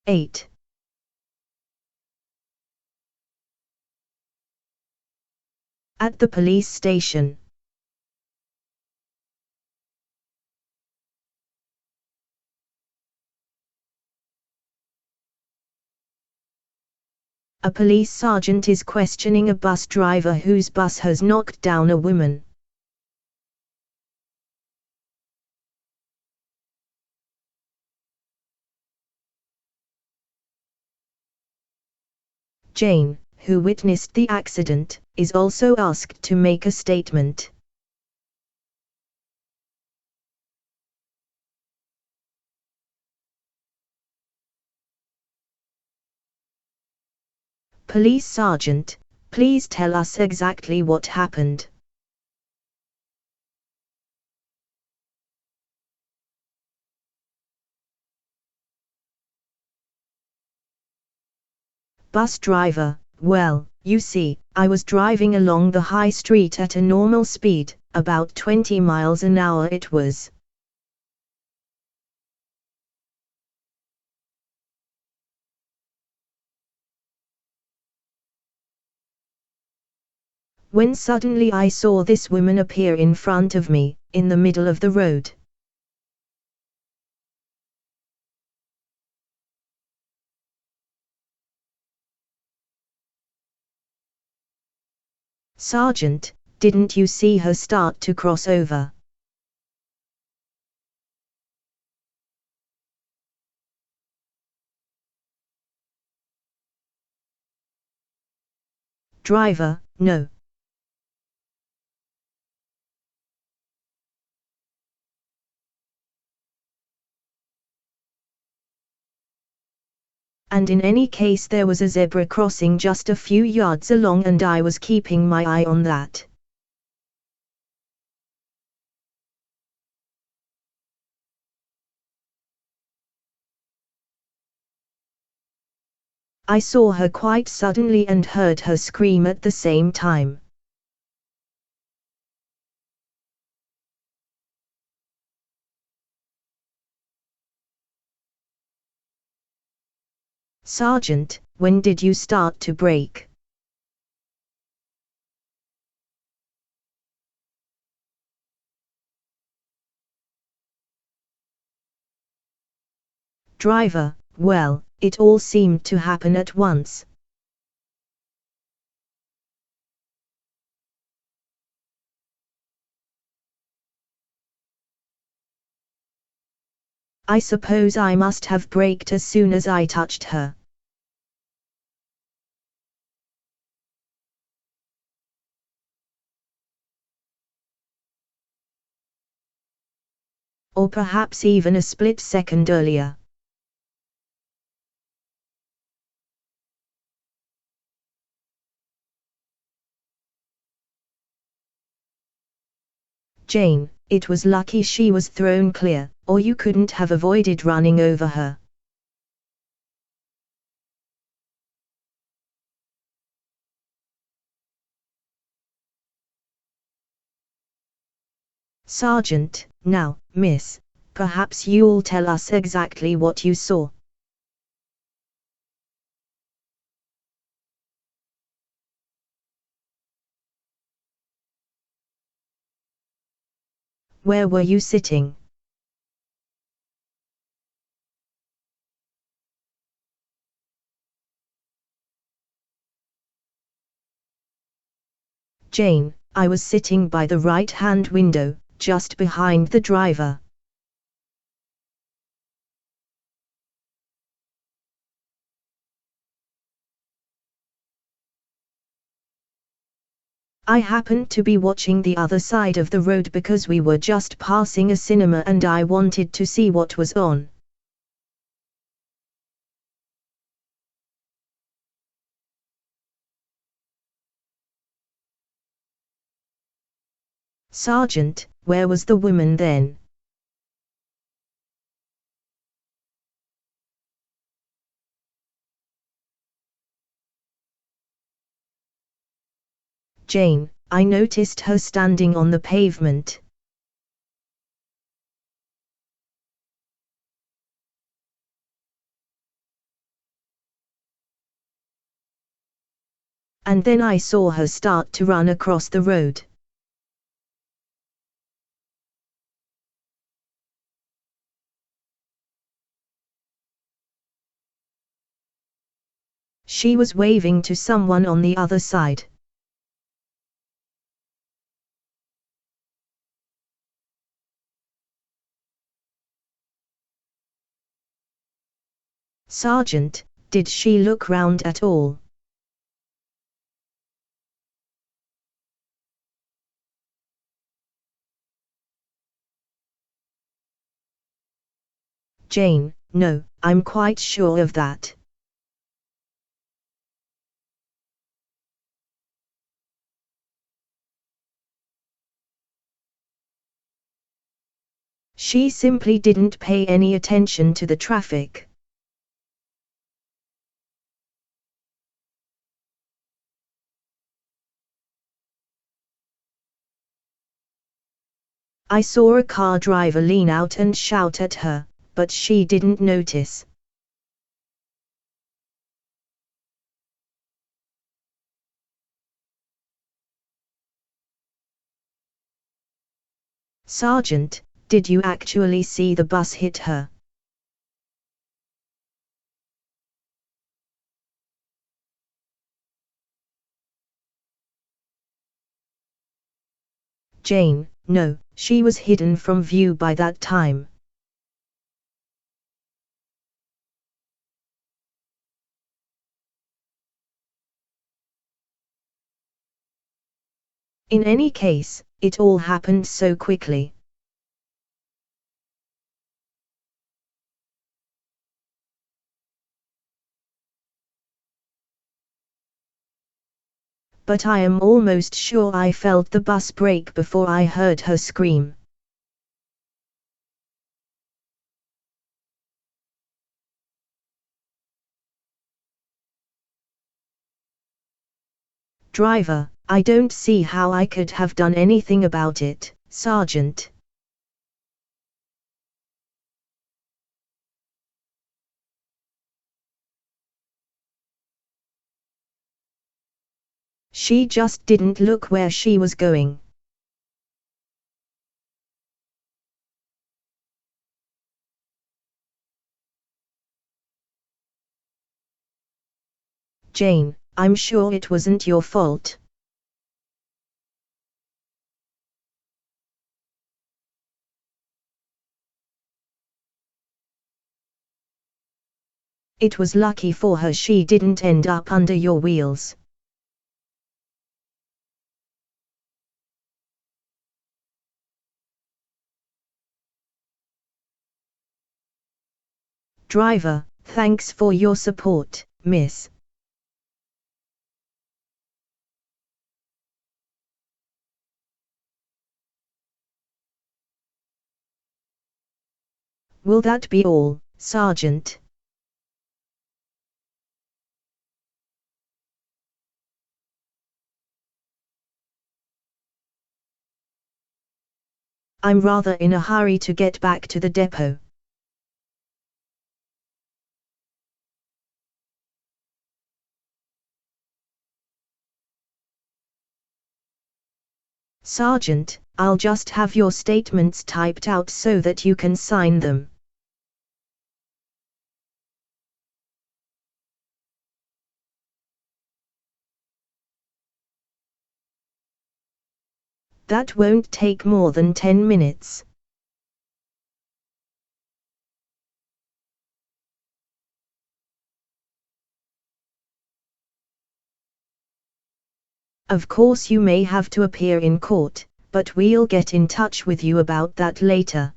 8. At the police station. A police sergeant is questioning a bus driver whose bus has knocked down a woman. Jane, who witnessed the accident, is also asked to make a statement. Police Sergeant, please tell us exactly what happened. Bus driver, well, you see, I was driving along the high street at a normal speed, about 20 miles an hour it was. When suddenly I saw this woman appear in front of me, in the middle of the road. Sergeant, didn't you see her start to cross over? Driver, no. And in any case there was a zebra crossing just a few yards along and I was keeping my eye on that. I saw her quite suddenly and heard her scream at the same time. Sergeant, when did you start to brake? Driver, well, it all seemed to happen at once. I suppose I must have braked as soon as I touched her. Or perhaps even a split second earlier. Jane, it was lucky she was thrown clear, or you couldn't have avoided running over her. Sergeant, now, miss, perhaps you'll tell us exactly what you saw. Where were you sitting? Jane, I was sitting by the right-hand window, just behind the driver. I happened to be watching the other side of the road because we were just passing a cinema and I wanted to see what was on. Sergeant, where was the woman then? Jane, I noticed her standing on the pavement. and then I saw her start to run across the road. She was waving to someone on the other side. Sergeant, did she look round at all? Jane, no, I'm quite sure of that. She simply didn't pay any attention to the traffic. I saw a car driver lean out and shout at her, but she didn't notice. Sergeant, did you actually see the bus hit her? Jane, no, she was hidden from view by that time. In any case, it all happened so quickly. But I am almost sure I felt the bus brake before I heard her scream. Driver, I don't see how I could have done anything about it, Sergeant. She just didn't look where she was going. Jane, I'm sure it wasn't your fault. It was lucky for her she didn't end up under your wheels. Driver, thanks for your support, miss. Will that be all, Sergeant? I'm rather in a hurry to get back to the depot. Sergeant, I'll just have your statements typed out so that you can sign them. That won't take more than 10 minutes. Of course you may have to appear in court, but we'll get in touch with you about that later.